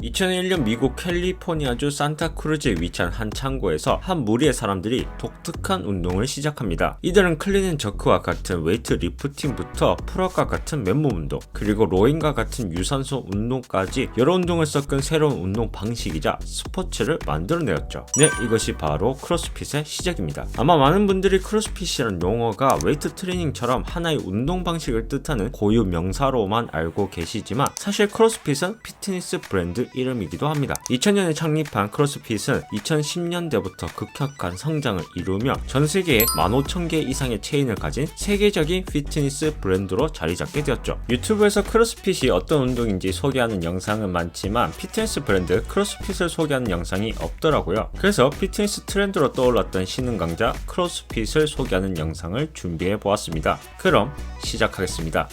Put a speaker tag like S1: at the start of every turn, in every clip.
S1: 2001년 미국 캘리포니아주 산타크루즈에 위치한 한 창고에서 한 무리의 사람들이 독특한 운동을 시작합니다. 이들은 클린앤저크와 같은 웨이트 리프팅부터 풀업과 같은 맨몸 운동, 그리고 로잉과 같은 유산소 운동까지 여러 운동을 섞은 새로운 운동 방식이자 스포츠를 만들어내었죠. 네, 이것이 바로 크로스핏의 시작입니다. 아마 많은 분들이 크로스핏이라는 용어가 웨이트 트레이닝처럼 하나의 운동 방식을 뜻하는 고유 명사로만 알고 계시지만, 사실 크로스핏은 피트니스 브랜드 이름이기도 합니다. 2000년에 창립한 크로스핏은 2010년대부터 급격한 성장을 이루며 전 세계에 15,000개 이상의 체인을 가진 세계적인 피트니스 브랜드로 자리 잡게 되었죠. 유튜브에서 크로스핏이 어떤 운동인지 소개하는 영상은 많지만 피트니스 브랜드 크로스핏을 소개하는 영상이 없더라고요. 그래서 피트니스 트렌드로 떠올랐던 신흥 강자 크로스핏을 소개하는 영상을 준비해 보았습니다. 그럼 시작하겠습니다.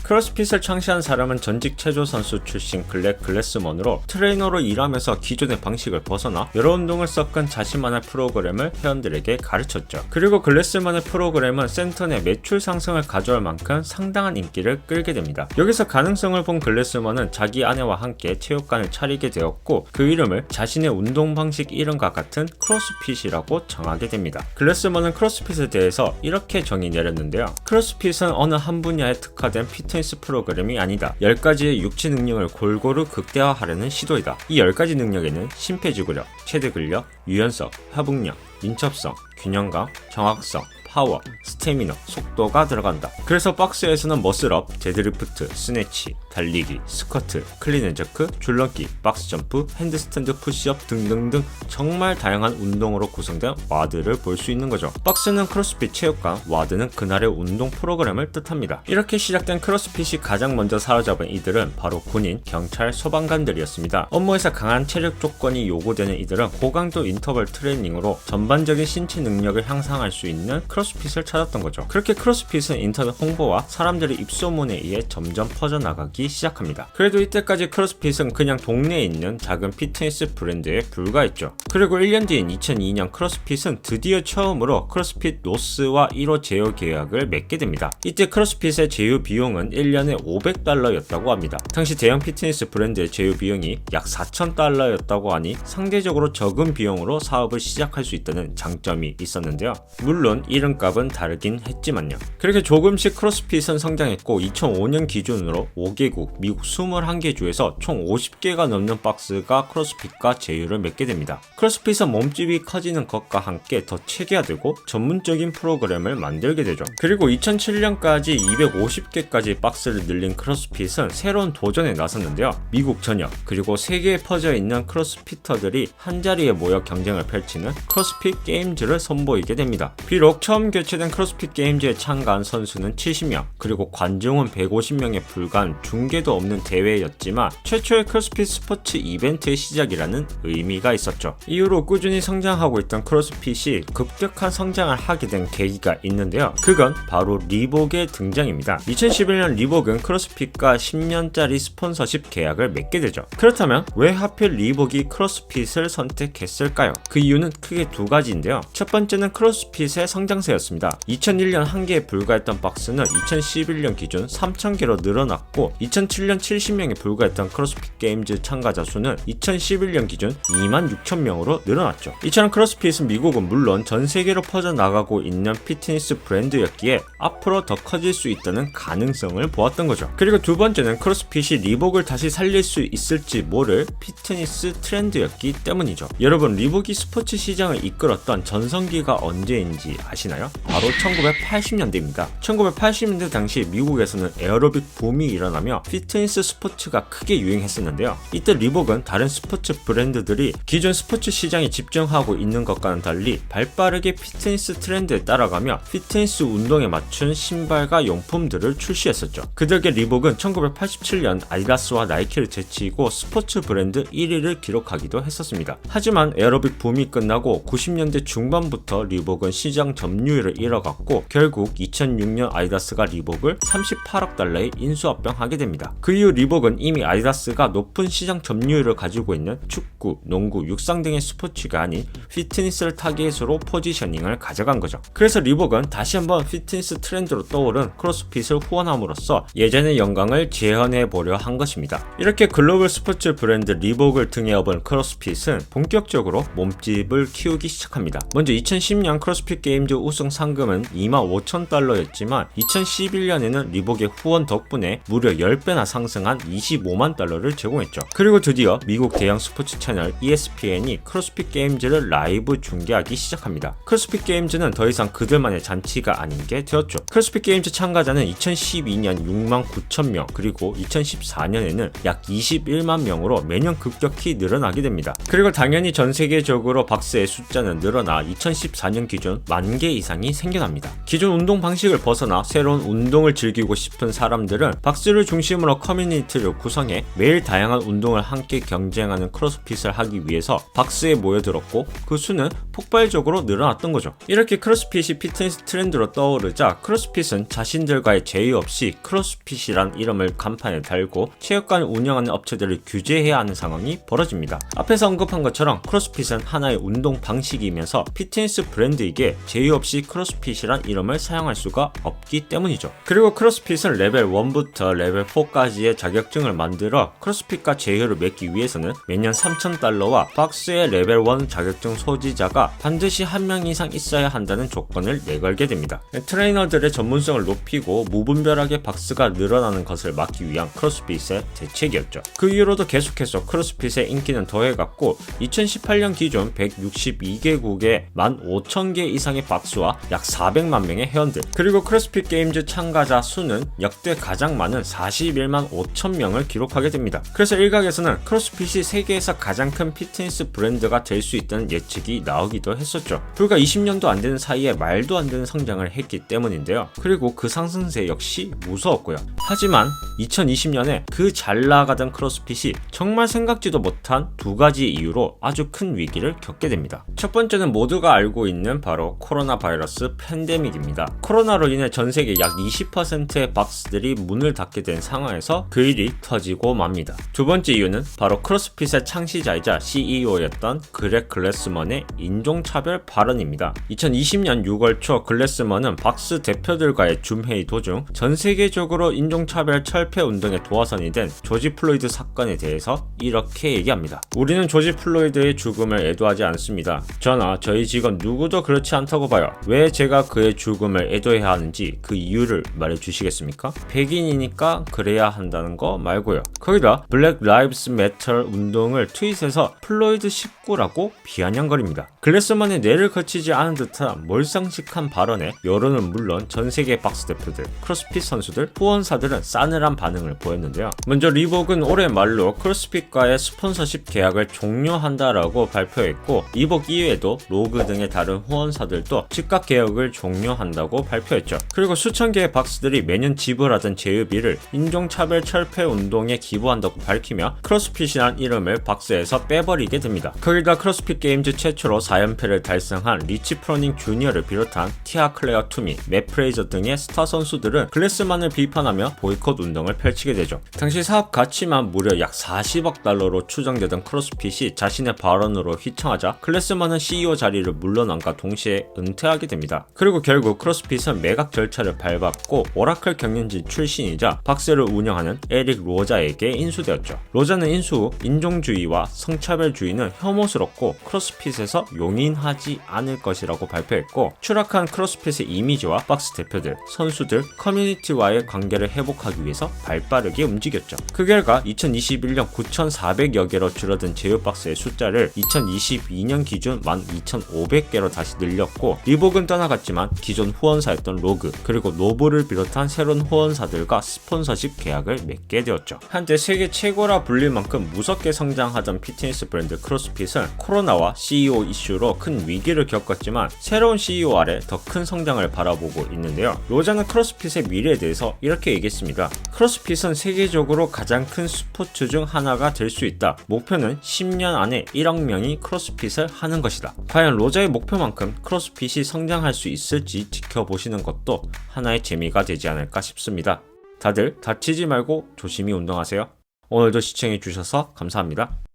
S1: 크로스핏을 창시한 사람은 전직 체조 선수 출신 글렉 글래스먼으로 트레이너로 일하면서 기존의 방식을 벗어나 여러 운동을 섞은 자신만의 프로그램을 회원들에게 가르쳤죠. 그리고 글래스먼의 프로그램은 센터 내 매출 상승을 가져올 만큼 상당한 인기를 끌게 됩니다. 여기서 가능성을 본 글래스먼은 자기 아내와 함께 체육관을 차리게 되었고, 그 이름을 자신의 운동 방식 이름과 같은 크로스핏이라고 정하게 됩니다. 글래스먼은 크로스핏에 대해서 이렇게 정의 내렸는데요. 크로스핏은 어느 한 분야에 특화된 피트니스 프로그램이 아니다. 10가지의 육체 능력을 골고루 극대화하려는 시도이다. 이 10가지 능력에는 심폐지구력, 최대 근력, 유연성, 협응력, 민첩성, 균형감, 정확성, 파워, 스태미너, 속도가 들어간다. 그래서 박스에서는 머슬업, 데드리프트, 스네치, 달리기, 스쿼트, 클린앤저크, 줄넘기, 박스점프, 핸드스탠드 푸시업 등등등 정말 다양한 운동으로 구성된 와드를 볼 수 있는 거죠. 박스는 크로스핏 체육관, 와드는 그날의 운동 프로그램을 뜻합니다. 이렇게 시작된 크로스핏이 가장 먼저 사로잡은 이들은 바로 군인, 경찰, 소방관들이었습니다. 업무에서 강한 체력 조건이 요구되는 이들은 고강도 인터벌 트레이닝으로 전반적인 신체 능력을 향상할 수 있는 크로스핏을 찾았던 거죠. 그렇게 크로스핏은 인터넷 홍보와 사람들의 입소문에 의해 점점 퍼져나가기 시작합니다. 그래도 이때까지 크로스핏은 그냥 동네에 있는 작은 피트니스 브랜드에 불과했죠. 그리고 1년 뒤인 2002년 크로스핏은 드디어 처음으로 크로스핏 노스와 1호 제휴 계약을 맺게 됩니다. 이때 크로스핏의 제휴 비용은 1년에 $500였다고 합니다. 당시 대형 피트니스 브랜드의 제휴 비용이 약 $4,000였다고 하니 상대적으로 적은 비용으로 사업을 시작할 수 있다는 장점이 있었는데요. 물론 이름값은 다르긴 했지만요. 그렇게 조금씩 크로스핏은 성장했고 2005년 기준으로 5개국, 미국 21개 주에서 총 50개가 넘는 박스가 크로스핏과 제휴를 맺게 됩니다. 크로스핏은 몸집이 커지는 것과 함께 더 체계화되고 전문적인 프로그램을 만들게 되죠. 그리고 2007년까지 250개까지 박스를 늘린 크로스핏은 새로운 도전에 나섰는데요. 미국 전역, 그리고 세계에 퍼져 있는 크로스피터들이 한자리에 모여 경쟁을 펼치는 크로스핏 게임즈를 선보이게 됩니다. 비록 처음 개최된 크로스핏 게임즈에 참가한 선수는 70명, 그리고 관중은 150명에 불과한 중계도 없는 대회였지만 최초의 크로스핏 스포츠 이벤트의 시작이라는 의미가 있었죠. 이후로 꾸준히 성장하고 있던 크로스핏이 급격한 성장을 하게 된 계기가 있는데요. 그건 바로 리복의 등장입니다. 2011년 리복은 크로스핏과 10년짜리 스폰서십 계약을 맺게 되죠. 그렇다면 왜 하필 리복이 크로스핏을 선택했을까요? 그 이유는 크게 두 가지인데요. 첫 번째는 크로스핏의 성장세였습니다. 2001년 한 개에 불과했던 박스는 2011년 기준 3,000개로 늘어났고 2007년 70명에 불과했던 크로스핏 게임즈 참가자 수는 2011년 기준 26,000명으로 늘어났죠. 이처럼 크로스핏은 미국은 물론 전 세계로 퍼져나가고 있는 피트니스 브랜드였기에 앞으로 더 커질 수 있다는 가능성을 보았던 거죠. 그리고 두 번째는 크로스핏이 리복을 다시 살릴 수 있을지 모를 피트니스 트렌드였기 때문이죠. 여러분, 리복이 스포츠 시장을 이끌었던 전성기가 언제인지 아시나요? 바로 1980년대입니다. 1980년대 당시 미국에서는 에어로빅 붐이 일어나며 피트니스 스포츠가 크게 유행했었는데요. 이때 리복은 다른 스포츠 브랜드들이 기존 스포츠 시장에 집중하고 있는 것과는 달리 발빠르게 피트니스 트렌드에 따라가며 피트니스 운동에 맞춘 신발과 용품들을 출시했었죠. 그 덕에 리복은 1987년 아디다스와 나이키를 제치고 스포츠 브랜드 1위를 기록하기도 했었습니다. 하지만 에어로빅 붐이 끝나고 90년대 중반부터 리복은 시장 점유 점유율을 잃어갔고 결국 2006년 아디다스가 리복을 38억 달러에 인수합병하게 됩니다. 그 이후 리복은 이미 아디다스가 높은 시장 점유율을 가지고 있는 축구, 농구, 육상 등의 스포츠가 아닌 피트니스를 타깃으로 포지셔닝을 가져간 거죠. 그래서 리복은 다시 한번 피트니스 트렌드로 떠오른 크로스핏을 후원함으로써 예전의 영광을 재현해 보려 한 것입니다. 이렇게 글로벌 스포츠 브랜드 리복을 등에 업은 크로스핏은 본격적으로 몸집을 키우기 시작합니다. 먼저 2010년 크로스핏 게임즈 우승 상금은 25,000달러였지만 2011년에는 리복의 후원 덕분에 무려 10배나 상승한 25만 달러를 제공했죠. 그리고 드디어 미국 대형 스포츠 채널 ESPN이 크로스핏 게임즈를 라이브 중계하기 시작합니다. 크로스핏 게임즈는 더 이상 그들만의 잔치가 아닌 게 되었죠. 크로스핏 게임즈 참가자는 2012년 6만 9천 명, 그리고 2014년에는 약 21만 명으로 매년 급격히 늘어나게 됩니다. 그리고 당연히 전 세계적으로 박스의 숫자는 늘어나 2014년 기준 10,000개 이상이 생겨납니다. 기존 운동 방식을 벗어나 새로운 운동을 즐기고 싶은 사람들은 박스를 중심으로 커뮤니티를 구성해 매일 다양한 운동을 함께 경쟁하는 크로스핏을 하기 위해서 박스에 모여들었고 그 수는 폭발적으로 늘어났던 거죠. 이렇게 크로스핏이 피트니스 트렌드로 떠오르자 크로스핏은 자신들과의 제휴 없이 크로스핏이란 이름을 간판에 달고 체육관을 운영하는 업체들을 규제해야 하는 상황이 벌어집니다. 앞에서 언급한 것처럼 크로스핏은 하나의 운동 방식이면서 피트니스 브랜드에게 제휴 없이 크로스핏이란 이름을 사용할 수가 없기 때문이죠. 그리고 크로스핏은 레벨 1부터 레벨 4까지의 자격증을 만들어 크로스핏과 제휴를 맺기 위해서는 매년 3,000달러와 박스의 레벨 1 자격증 소지자가 반드시 한 명 이상 있어야 한다는 조건을 내걸게 됩니다. 트레이너들의 전문성을 높이고 무분별하게 박스가 늘어나는 것을 막기 위한 크로스핏의 대책이었죠. 그 이후로도 계속해서 크로스핏의 인기는 더해갔고 2018년 기준 162개국에 15,000개 이상의 박스와 약 400만 명의 회원들, 그리고 크로스핏 게임즈 참가자 수는 역대 가장 많은 41만 5천 명을 기록하게 됩니다. 그래서 일각에서는 크로스핏이 세계에서 가장 큰 피트니스 브랜드가 될 수 있다는 예측이 나오기도 했었죠. 불과 20년도 안 되는 사이에 말도 안 되는 성장을 했기 때문인데요. 그리고 그 상승세 역시 무서웠고요. 하지만 2020년에 그 잘 나가던 크로스핏이 정말 생각지도 못한 두 가지 이유로 아주 큰 위기를 겪게 됩니다. 첫 번째는 모두가 알고 있는 바로 코로나 바이러스 팬데믹입니다. 코로나로 인해 전 세계 약 20%의 박스들이 문을 닫게 된 상황에서 그 일이 터지고 맙니다. 두 번째 이유는 바로 크로스핏의 창시자이자 CEO였던 그렉 글래스먼의 인종차별 발언입니다. 2020년 6월 초 글래스먼은 박스 대표들과의 줌 회의 도중 전 세계적으로 인종차별 철폐 운동의 도화선이 된 조지 플로이드 사건에 대해서 이렇게 얘기합니다. 우리는 조지 플로이드의 죽음을 애도하지 않습니다. 저나 저희 직원 누구도 그렇지 않다고 봐요. 왜 제가 그의 죽음을 애도해야 하는지 그 이유를 말해주시겠습니까? 백인이니까 그래야 한다는 거 말고요. 거기다 블랙 라이브스 매터 운동을 트윗에서 플로이드 식구라고 비아냥거립니다. 글래스먼의 뇌를 거치지 않은 듯한 몰상식한 발언에 여론은 물론 전 세계 박스 대표들, 크로스핏 선수들, 후원사들은 싸늘한 반응을 보였는데요. 먼저 리복은 올해 말로 크로스핏과의 스폰서십 계약을 종료한다라고 발표했고 리복 이외에도 로그 등의 다른 후원사들도 즉각 계약을 종료한다고 발표했죠. 그리고 수천 개의 박스들이 매년 지불하던 제휴비를 인종차별 철폐 운동에 기부한다고 밝히며 크로스핏이라는 이름을 박스에서 빼버리게 됩니다. 거기다 크로스핏 게임즈 최초로 4연패를 달성한 리치 프로닝 주니어를 비롯한 티아 클레어 투미, 맷 프레이저 등의 스타 선수들은 글래스만을 비판하며 보이콧 운동을 펼치게 되죠. 당시 사업 가치만 무려 약 40억 달러로 추정되던 크로스핏이 자신의 발언으로 휘청하자 글래스만은 CEO 자리를 물러남과 동시에 은퇴하게 됩니다. 그리고 결국 크로스핏은 매각 절차를 밟았고 오라클 경영진 출신이자 박스를 운영하는 에릭 로자에게 인수되었죠. 로자는 인수 후 인종주의와 성차별주의는 혐오스럽고 크로스핏에서 용인하지 않을 것이라고 발표했고 추락한 크로스핏의 이미지와 박스 대표들, 선수들, 커뮤니티와의 관계를 회복하기 위해서 발빠르게 움직였죠. 그 결과 2021년 9,400여 개로 줄어든 제휴박스의 숫자를 2022년 기준 12,500개로 다시 늘렸고 리복은 떠나갔지만 기존 후원사였던 로그 그리고 노브를 비롯한 새로운 후원사들과 스폰서십 계약을 맺게 되었죠. 한때 세계 최고라 불릴 만큼 무섭게 성장하던 피트니스 브랜드 크로스핏은 코로나와 CEO 이슈로 큰 위기를 겪었지만 새로운 CEO 아래 더 큰 성장을 바라보고 있는데요. 로자는 크로스핏의 미래에 대해서 이렇게 얘기했습니다. 크로스핏은 세계적으로 가장 큰 스포츠 중 하나가 될 수 있다. 목표는 10년 안에 1억 명이 크로스핏을 하는 것이다. 과연 로자의 목표만큼 크로스핏이 성장할 수 있을지 지켜보시는 것도 하나의 재미가 되지 않을까 싶습니다. 다들 다치지 말고 조심히 운동하세요. 오늘도 시청해주셔서 감사합니다.